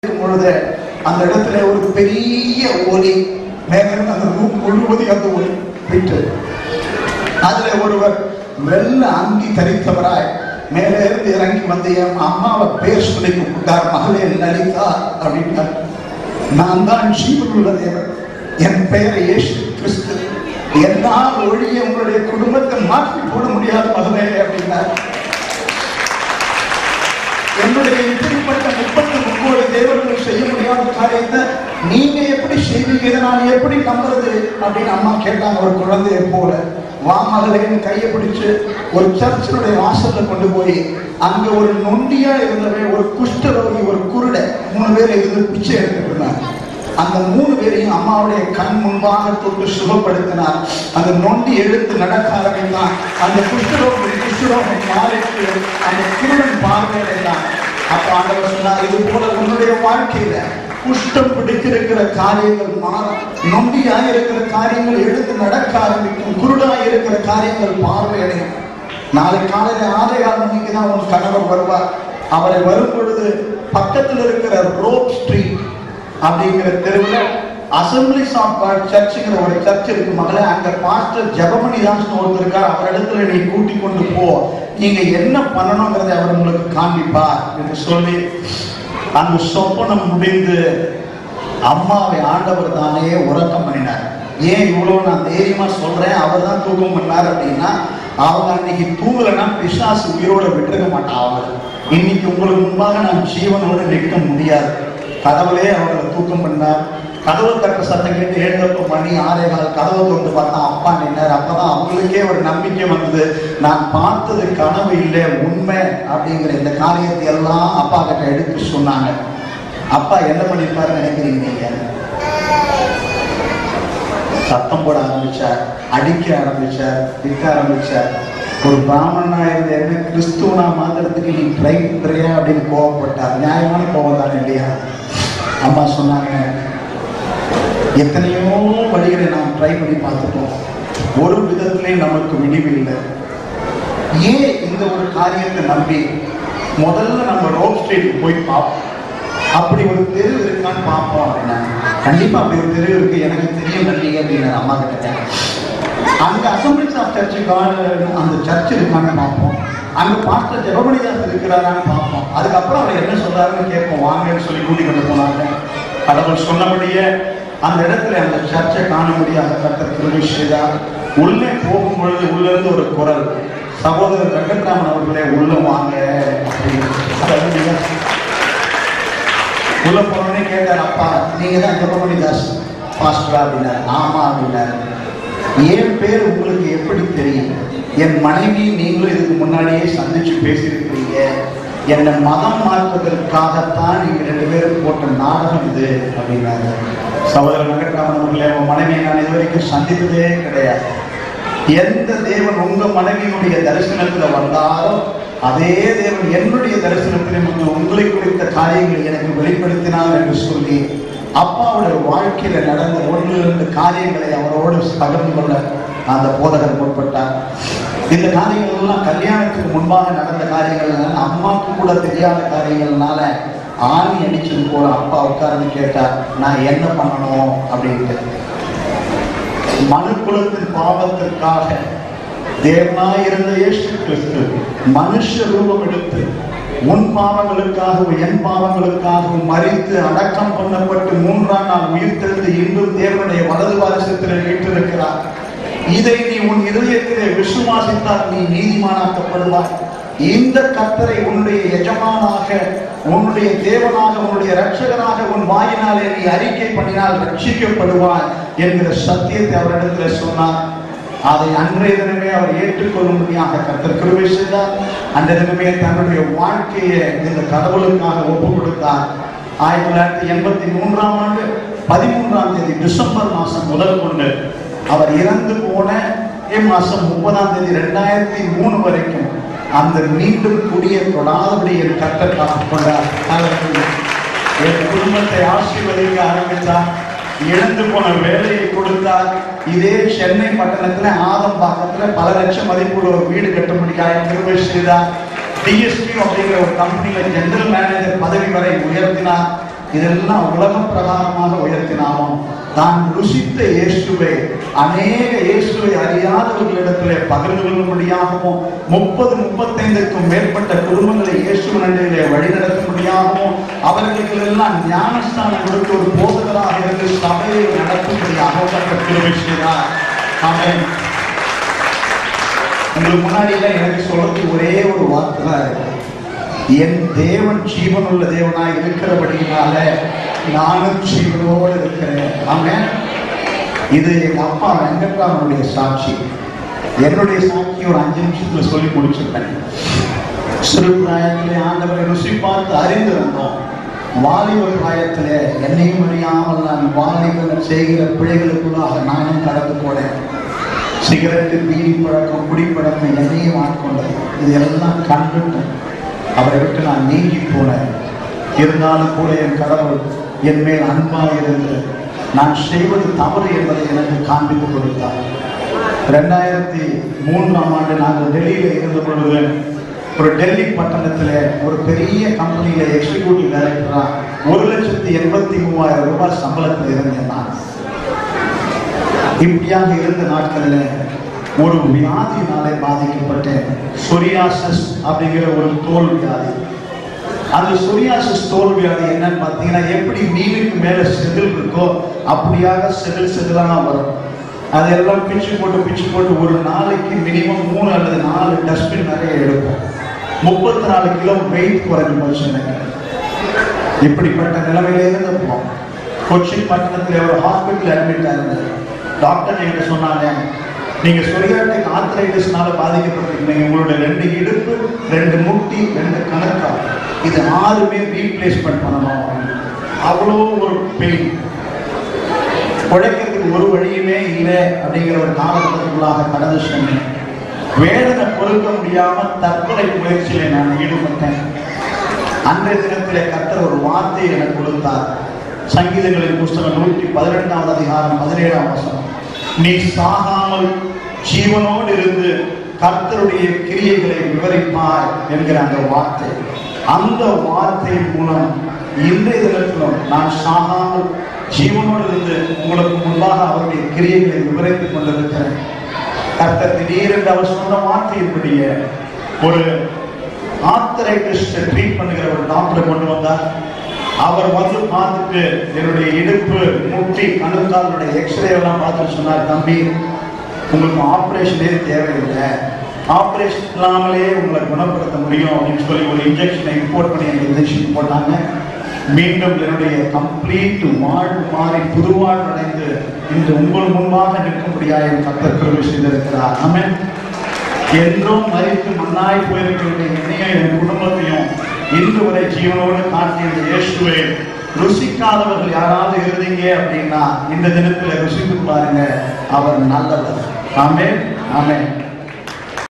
பொழுது அந்த இடத்துல ஒரு பெரிய ஒலி மேலிருந்து அந்த ரூம் முழுவதும் அந்த ஒலி விட்டு அதுல ஒருவர் வெள்ள அங்கி தரித்தவராய் மேலே இருந்து இறங்கி வந்து என் அம்மாவை பேர் சொல்லி கூப்பிட்டார். மகளே லலிதா அப்படின்னார். நான் தான் ஜீவனுள்ள தேவன், என் பெயரை இயேசு கிறிஸ்து, என்னால் ஒழிய உங்களுடைய குடும்பத்தை மாற்றி போட முடியாத மகளே அப்படின்னார். என்னுடைய இப்படிப்பட்ட 30 தேவர்கள் செய்ய முடியாத காரியத்தை நீங்க எப்படி செய்வீங்க, நான் எப்படி நம்புறது அப்படின்னு அம்மா கேட்டாங்க. ஒரு குழந்தையை போல வா மகளேன்னு கையை பிடிச்சு ஒரு சர்ச்சினுடைய வாசல்ல கொண்டு போய் அங்க ஒரு நொண்டியா இருந்தவன், ஒரு குஷ்டரோகி, ஒரு குருடை 3 பேர் இருந்து பிச்சை எடுத்துட்டு இருந்தாங்க. அந்த 3 பேரையும் அம்மாவுடைய கண் முன்பாக தொட்டு சுகப்படுத்தினார். அந்த நொண்டி எடுத்து நடக்க ஆரம்பித்தான். அந்த குஷ்டரோகம் மாறிட்டு அந்த குருடன் பார்வையிடான். அப்ப ஆண்டவர் சொன்னார், இது போல உன்னுடைய வாழ்க்கையில குஷ்டம் பிடித்திருக்கிற காரியங்கள் மாறும், நொண்டியாக இருக்கிற காரியங்கள் எடுத்து நடக்க ஆரம்பிக்கும், குருடாக இருக்கிற காரியங்கள் பார்வையடையும். நாளை காலையில 6:15 மணிக்கு தான் உன் கணவர் வருவார். அவரை வரும் பொழுது பக்கத்தில் இருக்கிற ரோப் ஸ்ட்ரீட் அப்படிங்கிற தெருவில் அசம்பிளிஸ் ஆஃப் காட் சர்ச்சுங்கிற ஒரு சர்ச் இருக்கு மகளே. அங்க பாஸ்டர் ஜெபமணி தாஸ் ஒருத்தர் இருக்கார். அவர் இடத்துல நீ கூட்டி கொண்டு போ, நீங்க என்ன பண்ணணுங்கிறத அவர் உங்களுக்கு காண்பிப்பார் என்று சொல்லி அந்த சொப்பனம் முடிந்து அம்மாவை ஆண்டவர் தானே உறக்கம் பண்ணினார். ஏன் இவ்வளவு நான் தைரியமா சொல்றேன், அவர் தான் தூக்கம் பண்ணார் அப்படின்னா, அவங்க அன்னைக்கு தூங்கலைன்னா பிசாசு உயிரோட விட்டுருக்க மாட்டான். அவங்க இன்னைக்கு உங்களுக்கு முன்பாக நான் ஜீவனோடு நிற்க முடியாது. கடவுளே அவங்களை தூக்கம் பண்ணார். கதவு தட்ட சத்தம் கேட்டு 7 மணி 6:15 கதவை திறந்து பார்த்தா அப்பா நின்னார். அப்பதான் அவங்களுக்கே ஒரு நம்பிக்கை வந்தது, நான் பார்த்தது கனவு இல்லை உண்மை அப்படிங்கிற இந்த காரியத்தை எல்லாம் அப்பா கிட்ட எடுத்து சொன்னாங்க. அப்பா என்ன பண்ணிருப்பாரு நினைக்கிறீங்க நீங்க? சத்தம் போட ஆரம்பிச்சார், அடிக்க ஆரம்பிச்சார், திட்ட ஆரம்பிச்சார். ஒரு பிராமணனா இருந்த என்ன கிறிஸ்துவனா மாத்திரத்துக்கு நீ ட்ரை பண்றியா அப்படின்னு கோவப்பட்டார். நியாயமான கோபம் தான் இல்லையா? அம்மா சொன்னாங்க, எத்தனையோ வழிகளை நாம் ட்ரை பண்ணி பார்த்துட்டோம், ஒரு விதத்திலே நமக்கு விடிவு இல்லை. ஏன் இந்த ஒரு காரியத்தை நம்பி முதல்ல நம்ம ரோப் ஸ்ட்ரீட் போய் பார்ப்போம், அப்படி ஒரு தெரு இருக்கான்னு பார்ப்போம் அப்படின்னா. கண்டிப்பா அப்படி ஒரு தெரு இருக்கு, எனக்கு தெரியும் நன்றிங்க அப்படின்னு அம்மா கிட்ட. அங்க அசம்பிளிஸ் ஆஃப் சர்ச் அந்த சர்ச் இருக்கான்னு பார்ப்போம், அங்க பாஸ்டர் ஜெபமணி தாஸ் இருக்கிறாரான்னு பார்ப்போம். அதுக்கப்புறம் அவர் என்ன சொல்றாருன்னு கேட்போம், வாங்கன்னு சொல்லி கூட்டி கொண்டு போனாங்க. கடவுள் சொன்னபடியே அந்த இடத்துல அந்த சர்ச்சை காண முடியாத கர்த்தர் கிருபை செய்தார். உள்ளே போகும் பொழுது உள்ள இருந்து ஒரு குரல், சகோதரர் வெங்கட்ராமன் அவர்களே உள்ள வாங்க அப்படின்னு. உள்ள போனோடனே கேட்டார், அப்பா நீங்க தான் ஜெபமணி தாஸ் பாஸ்டரா அப்படின்னாரு. ஆமா அப்படின்னாரு. என் பேர் உங்களுக்கு எப்படி தெரியும்? என் மனைவி நீங்களும் இதுக்கு முன்னாடியே சந்திச்சு பேசியிருக்கிறீங்க. என்னை மதம் மாற்றுவதற்காகத்தான் நீங்க 2 பேரும் போட்ட நாடகம் இது அப்படின்னாரு. சகோதரர் வெங்கட்ராமன் அவர்களே, உன் மனைவியை நான் இதுவரைக்கும் சந்தித்ததே கிடையாது. எந்த தேவன் உங்க மனைவியினுடைய தரிசனத்துல வந்தாரோ அதே தேவன் என்னுடைய தரிசனத்திலும் உங்களை குறித்த காரியங்களை எனக்கு வெளிப்படுத்தினார் என்று சொல்லி அப்பாவுடைய வாழ்க்கையில நடந்த 1-2 காரியங்களை அவரோடு பகிர்ந்து கொள்ள அந்த போதகர் முற்பட்டார். இந்த காரியங்கள் எல்லாம் கல்யாணத்துக்கு முன்பாக நடந்த காரியங்கள், அம்மாவுக்கு கூட தெரியாத காரியங்கள்னால ஆணி அடிச்சது போல அப்பா உட்கார்ந்து கேட்டார், நான் என்ன பண்ணணும் அப்படின்ட்டு. மனு குலத்தின் பாவத்திற்காக தேவனாயிருந்த இயேசு கிறிஸ்து மனுஷ ரூபம் எடுத்து உன் பாவங்களுக்காகவும் என் பாவங்களுக்காகவும் மரித்து அடக்கம் பண்ணப்பட்டு 3ஆம் நாள் உயிர் தெழுந்து இன்றும் தேவனுடைய வலது வாரிசத்தில் வீற்றிருக்கிறார். இதை நீ உன் இதயத்திலே விசுவாசித்தால் நீ நீதிமானாக்கப்படுவாய். இந்த கர்த்தரை உன்னுடைய எஜமானாக, உன்னுடைய தேவனாக, உன்னுடைய இரட்சகனாக உன் வாயினாலே நீ அறிக்கை பண்ணினால் ரட்சிக்கப்படுவாய் என்கிற சத்தியத்தை அவரிடத்துல சொன்னார். அதை அன்றைய தினமே அவர் ஏற்றுக்கொள்ளும்படியாக கர்த்தர் கிருபை செய்தார். அன்றைய தினமே தன்னுடைய வாழ்க்கையை இந்த கடவுளுக்காக ஒப்பு கொடுத்தார். 1983ஆம் ஆண்டு 13ஆம் தேதி டிசம்பர் மாசம் முதல் கொண்டு அவர் இறந்து போன மாசம் 30ஆம் தேதி 2003 வரைக்கும் அந்த மீண்டும் குடியை தொடாதபடி என் கர்த்தர் காத்துக் கொண்டார். என் குடும்பத்தை ஆசீர்வதிக்க ஆரம்பித்தார். இழந்து போன வேலையை கொடுத்தார். இதே சென்னை பட்டணத்துல ஆதம்பாக்கத்துல பல லட்சம் மதிப்புள்ள ஒரு வீடு கட்டும்படியாக கிருபை செய்தார். டிஎஸ்பி அப்படிங்கிற ஒரு கம்பெனியில ஜெனரல் மேனேஜர் பதவி வரை உயர்த்தினார். இதெல்லாம் உலக பிரகாரமாக உயர்த்தினாலும் தான் ருசித்த இயேசுவை அநேக இயேசுவை அறியாதவர்களிடத்திலே பகிர்ந்து கொள்ளும்படியாகவும் 30-35க்கும் மேற்பட்ட குடும்பங்களை இயேசுவின் அண்டையிலே வழிநடத்தும்படியாகவும் அவர்களுக்கு எல்லாம் ஞானஸ்தானம் கொடுத்து ஒரு போதகராக இருந்து சபையை நடத்தும்படியாகவும் கர்த்தர் கிருபை செய்தார். ஆமென். உங்களுக்கு முன்னாடி எனக்கு சொல்றது ஒரே ஒரு வார்த்தை தான் இருக்கு. என் தேவன் ஜீவனுள்ள தேவனாய் இருக்கிறபடினால நானும் ஜீவனோடு இருக்கிறேன். ஆமென். இது எங்க அப்பா வெங்கட்ராமனுடைய சாட்சி. என்னுடைய சாட்சி ஒரு 5 நிமிஷத்துல சொல்லி முடிச்சிருக்கேன். சிறு பிராயத்திலே ஆண்டவரை ருசி பார்த்து அறிந்திருந்தோம். வாலிப பிராயத்திலே என்னையும் அறியாமல் நான் வாலிபர் செய்கிற பிழைகளுக்குள்ளாக நானும் கடந்து போனேன். சிகரெட்டு, பீடி பழக்கம், குடிப்பழக்கம் என்னையும் ஆட்கொண்டது. இது எல்லாம் கண்டுட்டு அவரை விட்டு நான் நீங்கி போனேன். இருந்தாலும் கூட என் கடவுள் என் மேல் அன்பாக இருந்து நான் செய்வது தவறு என்பதை எனக்கு காண்பித்து கொடுத்தார். 2003ஆம் ஆண்டு நாங்கள் டெல்லியில் இருந்த பொழுது ஒரு டெல்லி பட்டணத்தில் ஒரு பெரிய கம்பெனியில எக்ஸிக்யூட்டிவ் டைரக்டரா 1,83,000 ரூபாய் சம்பளத்தில் இருந்தேன். நான் இப்படியாக இருந்த நாட்களில் ஒரு வியாதியினாலே பாதிக்கப்பட்டேன். சொரியாசிஸ் அப்படிங்கிற ஒரு தோல் வியாதி. அந்த சொரியாசிஸ் தோல் வியாதி என்னன்னு பார்த்தீங்கன்னா, எப்படி மீனுக்கு மேல செதில் இருக்கோ அப்படியாக செதிலாக வரும். அதெல்லாம் பிச்சு போட்டு ஒரு நாளைக்கு மினிமம் 3 அல்லது 4 டஸ்ட்பின் நிறைய எடுப்போம். 34 கிலோ வெயிட் குறைஞ்ச மனுஷனுக்கு. இப்படிப்பட்ட நிலைமையில இருந்தப்போ கொச்சின் பட்டணத்தில் ஒரு ஹாஸ்பிட்டல் அட்மிட் ஆயிருந்தது. டாக்டர் என்கிட்ட சொன்னாங்க, நீங்க சொரியாட்டிக் ஆர்த்ரைட்டிஸ்னால பாதிக்கப்பட்டிருக்கீங்க. உங்களோட 2 இடுப்பு, 2 முட்டி, 2 கணக்கால் இது 6மே ரீப்ளேஸ்மெண்ட் பண்ணணும். அவ்வளோ ஒரு பெயின். உழைக்கிறதுக்கு ஒரு வழியுமே இல்லை அப்படிங்கிற ஒரு காலகட்டத்துக்குள்ளாக கடந்து சொன்னேன். வேதனை பொறுக்க முடியாம தற்கொலை முயற்சியில நான் ஈடுபட்டேன். அன்றைய தினத்திலே கர்த்தர் ஒரு வார்த்தையை எனக்கு கொடுத்தார். சங்கீதங்களின் புஸ்தகம் 118ஆம் அதிகாரம் 17ஆம் வசனம். நீ சாகாமல் ஜீவனோடு இருந்து கர்த்தருடைய கிரியைகளை விவரிப்பாய் என்கிற அந்த வார்த்தை. அந்த வார்த்தை மூலம் இன்றைய தினத்திலும் நான் சாகாமல் ஜீவனோடு இருந்து உங்களுக்கு முன்பாக அவருடைய கிரியைகளை விவரித்துக் கொண்டிருக்கிறேன். கர்த்தர் திடீரென்று அவர் சொன்ன வார்த்தையின்படியே ஒரு ஆர்த்ரைட்டிஸ் ட்ரீட் பண்ணுகிற ஒரு டாக்டரை கொண்டு வந்தார். அவர் வந்து பார்த்துட்டு என்னுடைய இடுப்பு, முட்டி, கணுக்காலுடைய எக்ஸ்ரே எல்லாம் பார்த்துட்டு சொன்னார், தம்பி உங்களுக்கு ஆப்ரேஷனே தேவையில்லை, ஆப்ரேஷன் இல்லாமலே உங்களை குணப்படுத்த முடியும் அப்படின்னு சொல்லி ஒரு இன்ஜெக்ஷனை இம்போர்ட் பண்ணி எனக்கு இன்ஜெக்ஷன் போட்டாங்க. மீண்டும் என்னுடைய கம்ப்ளீட் வாழ்வு மாறி புதுவாழ்வு அடைந்து இன்று உங்கள் முன்பாக நிற்கும்படியாக என் கர்த்தர் கிருபை செய்திருக்கிறார். ஆமென். என்றும் மரித்து மண்ணாய் போயிருக்கிற என்னையும் என் குடும்பத்தையும் இன்று வரை ஜீவனோடு காட்டிய இயேசுவை ருசிக்காதவர்கள் யாராவது இருந்தீங்க அப்படின்னா இந்த தினத்துல ருசித்து பாருங்க, அவர் நல்லவர். ஆமென். ஆமென்.